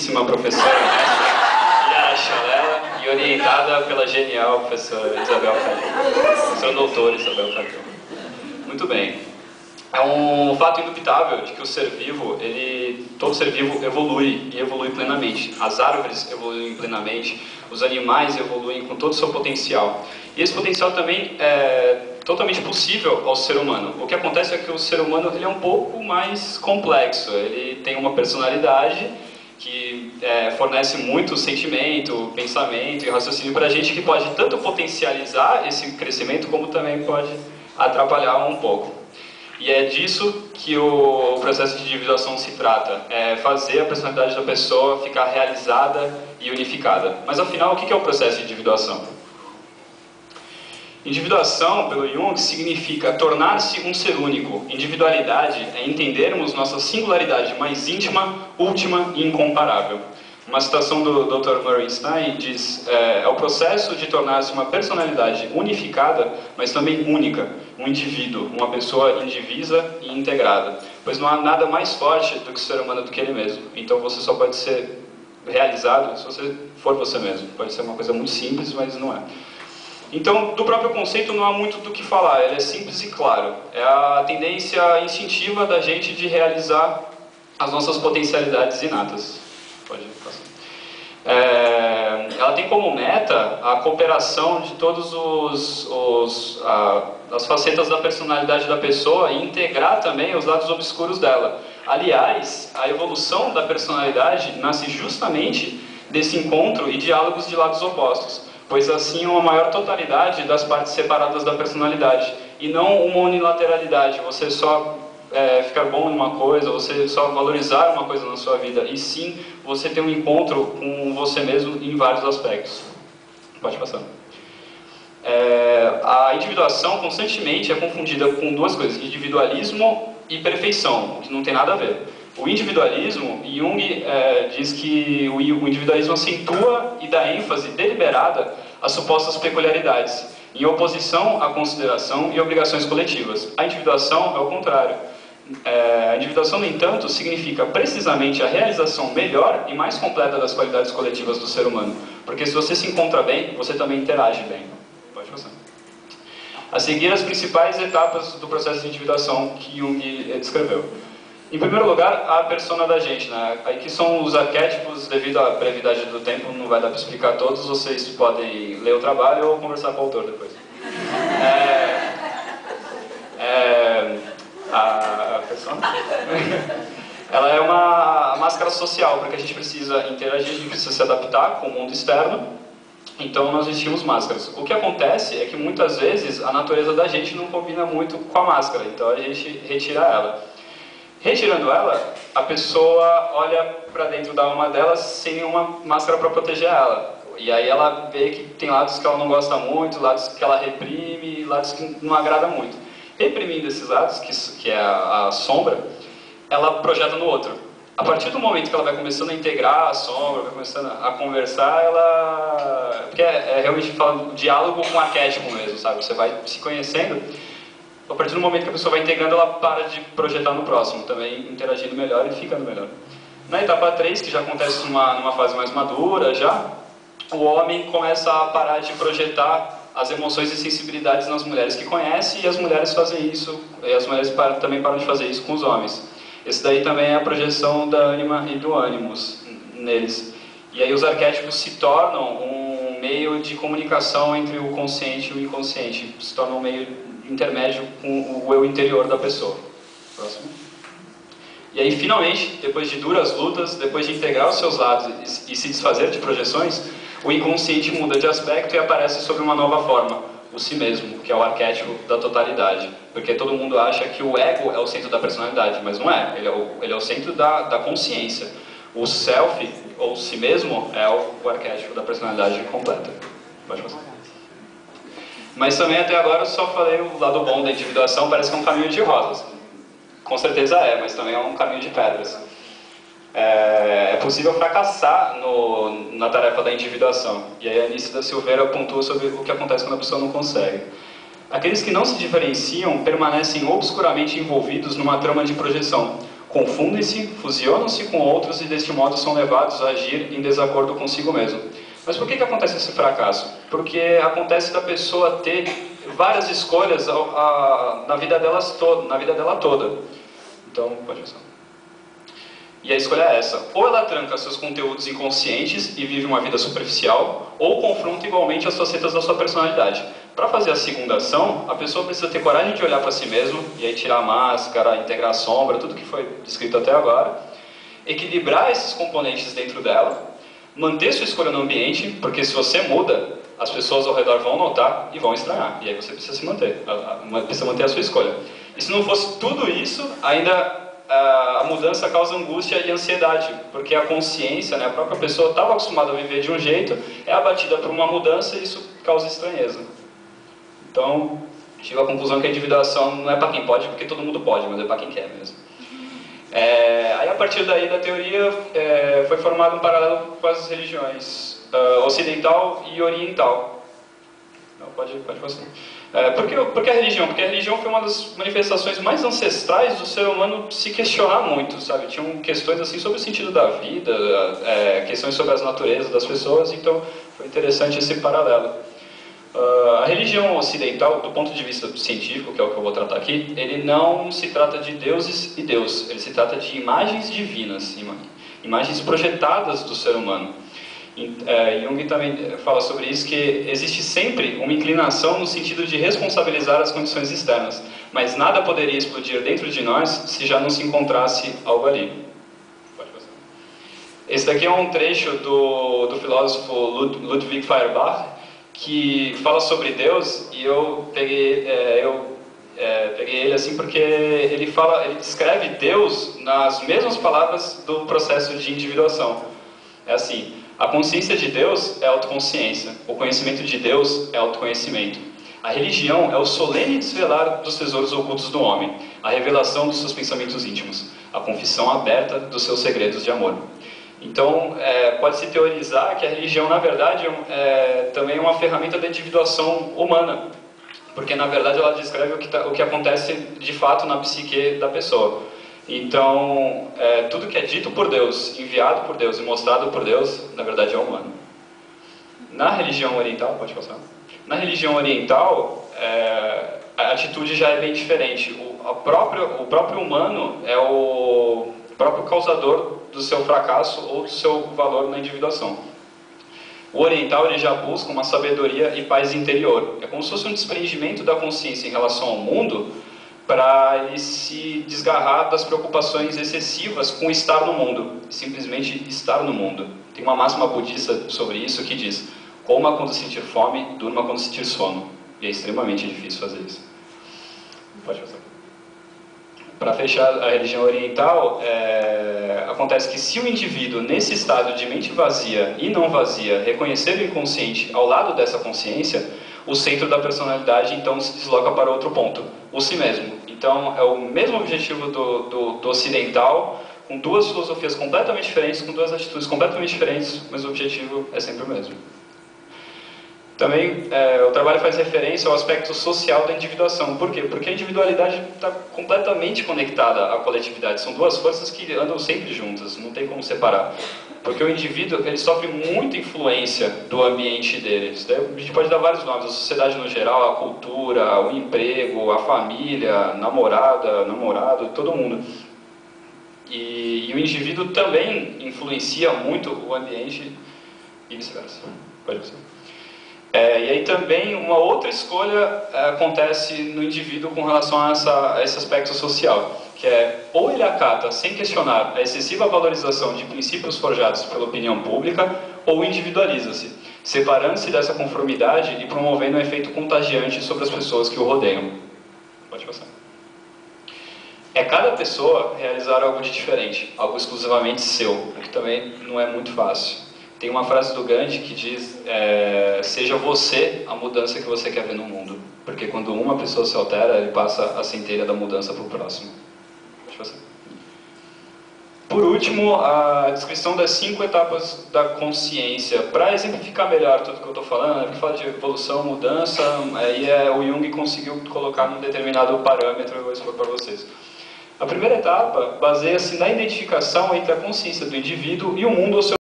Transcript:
queridíssima professora mestra Yara Chalela e orientada pela genial professora Isabel Calil. Professora doutora Isabel Calil. Muito bem. É um fato indubitável de que o ser vivo, todo ser vivo evolui e evolui plenamente. As árvores evoluem plenamente, os animais evoluem com todo o seu potencial. E esse potencial também é totalmente possível ao ser humano. O que acontece é que o ser humano ele é um pouco mais complexo. Ele tem uma personalidade que fornece muito sentimento, pensamento e raciocínio para a gente, que pode tanto potencializar esse crescimento como também pode atrapalhar um pouco. E é disso que o processo de individuação se trata, é fazer a personalidade da pessoa ficar realizada e unificada. Mas afinal, o que é o processo de individuação? Individuação, pelo Jung, significa tornar-se um ser único. Individualidade é entendermos nossa singularidade mais íntima, última e incomparável. Uma citação do Dr. Murray Stein diz: é o processo de tornar-se uma personalidade unificada, mas também única, um indivíduo, uma pessoa indivisa e integrada. Pois não há nada mais forte do que o ser humano do que ele mesmo. Então você só pode ser realizado se você for você mesmo. Pode ser uma coisa muito simples, mas não é. Então, do próprio conceito não há muito do que falar, ele é simples e claro. É a tendência instintiva da gente de realizar as nossas potencialidades inatas. Pode passar. Ela tem como meta a cooperação de todos as facetas da personalidade da pessoa e integrar também os lados obscuros dela. Aliás, a evolução da personalidade nasce justamente desse encontro e diálogos de lados opostos, pois assim uma maior totalidade das partes separadas da personalidade e não uma unilateralidade, você só ficar bom em uma coisa, você só valorizar uma coisa na sua vida, e sim você ter um encontro com você mesmo em vários aspectos. Pode passar. A individuação constantemente é confundida com duas coisas: individualismo e perfeição, que não tem nada a ver. O individualismo, Jung diz que o individualismo acentua e dá ênfase deliberada às supostas peculiaridades, em oposição à consideração e obrigações coletivas. A individuação é o contrário. A individuação, no entanto, significa precisamente a realização melhor e mais completa das qualidades coletivas do ser humano. Porque se você se encontra bem, você também interage bem. Pode passar. A seguir, as principais etapas do processo de individuação que Jung descreveu. Em primeiro lugar, a persona da gente, né? Aqui são os arquétipos, devido à brevidade do tempo, não vai dar para explicar todos, vocês podem ler o trabalho ou conversar com o autor depois. A persona, ela é uma máscara social, porque a gente precisa interagir, a gente precisa se adaptar com o mundo externo, então nós vestimos máscaras. O que acontece é que muitas vezes a natureza da gente não combina muito com a máscara, então a gente retira ela. Retirando ela, a pessoa olha para dentro da alma dela sem nenhuma máscara para proteger ela. E aí ela vê que tem lados que ela não gosta muito, lados que ela reprime, lados que não agrada muito. Reprimindo esses lados, que é a sombra, ela projeta no outro. A partir do momento que ela vai começando a integrar a sombra, vai começando a conversar, porque realmente falando diálogo com arquétipo mesmo, sabe? Você vai se conhecendo. A partir do momento que a pessoa vai integrando, ela para de projetar no próximo, também interagindo melhor e ficando melhor. Na etapa 3, que já acontece numa fase mais madura, o homem começa a parar de projetar as emoções e sensibilidades nas mulheres que conhece, e as mulheres fazem isso, e as mulheres também param de fazer isso com os homens. Esse daí também é a projeção da ânima e do ânimos neles. E aí os arquétipos se tornam um meio de comunicação entre o consciente e o inconsciente, se tornam um meio intermédio com o eu interior da pessoa. Próximo. E aí, finalmente, depois de duras lutas, depois de integrar os seus lados e se desfazer de projeções, o inconsciente muda de aspecto e aparece sob uma nova forma, o si mesmo, que é o arquétipo da totalidade. Porque todo mundo acha que o ego é o centro da personalidade, mas não é. Ele é o centro da consciência. O self, ou si mesmo, é o arquétipo da personalidade completa. Pode passar. Mas também até agora eu só falei o lado bom da individuação, parece que é um caminho de rosas. Com certeza mas também é um caminho de pedras. É possível fracassar na tarefa da individuação. E aí a Anice da Silveira pontua sobre o que acontece quando a pessoa não consegue. Aqueles que não se diferenciam permanecem obscuramente envolvidos numa trama de projeção, confundem-se, fusionam-se com outros e deste modo são levados a agir em desacordo consigo mesmo. Mas por que acontece esse fracasso? Porque acontece da pessoa ter várias escolhas na vida dela toda. Então, pode pensar. E a escolha é essa: ou ela tranca seus conteúdos inconscientes e vive uma vida superficial, ou confronta igualmente as facetas da sua personalidade. Para fazer a segunda ação, a pessoa precisa ter coragem de olhar para si mesmo, e aí tirar a máscara, integrar a sombra, tudo que foi descrito até agora, equilibrar esses componentes dentro dela, manter sua escolha no ambiente, porque se você muda, as pessoas ao redor vão notar e vão estranhar, e aí você precisa se manter, precisa manter a sua escolha. E se não fosse tudo isso, ainda a mudança causa angústia e ansiedade, porque a consciência, né, a própria pessoa estava acostumada a viver de um jeito, é abatida por uma mudança e isso causa estranheza. Então, chego à conclusão que a individuação não é para quem pode, porque todo mundo pode, mas é para quem quer mesmo. Aí, a partir daí da teoria, foi formado um paralelo com as religiões ocidental e oriental. Não, pode passar. Por que a religião? Porque a religião foi uma das manifestações mais ancestrais do ser humano se questionar muito, sabe? Tinham questões assim sobre o sentido da vida, questões sobre as naturezas das pessoas, então foi interessante esse paralelo. A religião ocidental, do ponto de vista científico, que é o que eu vou tratar aqui, ele não se trata de deuses e Deus, ele se trata de imagens divinas, imagens projetadas do ser humano. Jung também fala sobre isso, que existe sempre uma inclinação no sentido de responsabilizar as condições externas, mas nada poderia explodir dentro de nós se já não se encontrasse algo ali. Pode passar. Esse daqui é um trecho do filósofo Ludwig Feuerbach, que fala sobre Deus, e eu peguei ele assim porque ele descreve Deus nas mesmas palavras do processo de individuação. É assim: a consciência de Deus é autoconsciência, o conhecimento de Deus é autoconhecimento. A religião é o solene desvelar dos tesouros ocultos do homem, a revelação dos seus pensamentos íntimos, a confissão aberta dos seus segredos de amor. Então, pode-se teorizar que a religião, na verdade, também é uma ferramenta da individuação humana, porque, na verdade, ela descreve o que acontece de fato na psique da pessoa. Então, tudo que é dito por Deus, enviado por Deus e mostrado por Deus, na verdade é humano. Na religião oriental, pode passar? Na religião oriental, a atitude já é bem diferente. O próprio humano é o próprio causador do seu fracasso ou do seu valor na individuação. O oriental ele já busca uma sabedoria e paz interior. É como se fosse um desprendimento da consciência em relação ao mundo, para ele se desgarrar das preocupações excessivas com estar no mundo, simplesmente estar no mundo. Tem uma máxima budista sobre isso que diz: coma quando sentir fome, durma quando sentir sono. E é extremamente difícil fazer isso. Pode passar. Para fechar a religião oriental, acontece que se o indivíduo, nesse estado de mente vazia e não vazia, reconhecer o inconsciente ao lado dessa consciência, o centro da personalidade então se desloca para outro ponto, o si mesmo. Então é o mesmo objetivo do ocidental, com duas filosofias completamente diferentes, com duas atitudes completamente diferentes, mas o objetivo é sempre o mesmo. Também o trabalho faz referência ao aspecto social da individuação. Por quê? Porque a individualidade está completamente conectada à coletividade. São duas forças que andam sempre juntas, não tem como separar. Porque o indivíduo ele sofre muita influência do ambiente dele. A gente pode dar vários nomes: a sociedade no geral, a cultura, o emprego, a família, namorada, namorado, todo mundo. E o indivíduo também influencia muito o ambiente e vice-versa. Pode ser. E aí também uma outra escolha acontece no indivíduo com relação a esse aspecto social, que é: ou ele acata sem questionar a excessiva valorização de princípios forjados pela opinião pública, ou individualiza-se, separando-se dessa conformidade e promovendo um efeito contagiante sobre as pessoas que o rodeiam. Pode passar. É cada pessoa realizar algo de diferente, algo exclusivamente seu, o que também não é muito fácil. Tem uma frase do Gandhi que diz: seja você a mudança que você quer ver no mundo. Porque quando uma pessoa se altera, ele passa a centelha da mudança para o próximo. Por último, a descrição das 5 etapas da consciência. Para exemplificar melhor tudo que eu estou falando, porque fala de evolução, mudança, aí o Jung conseguiu colocar num determinado parâmetro, eu vou expor para vocês. A primeira etapa baseia-se na identificação entre a consciência do indivíduo e o mundo ao seu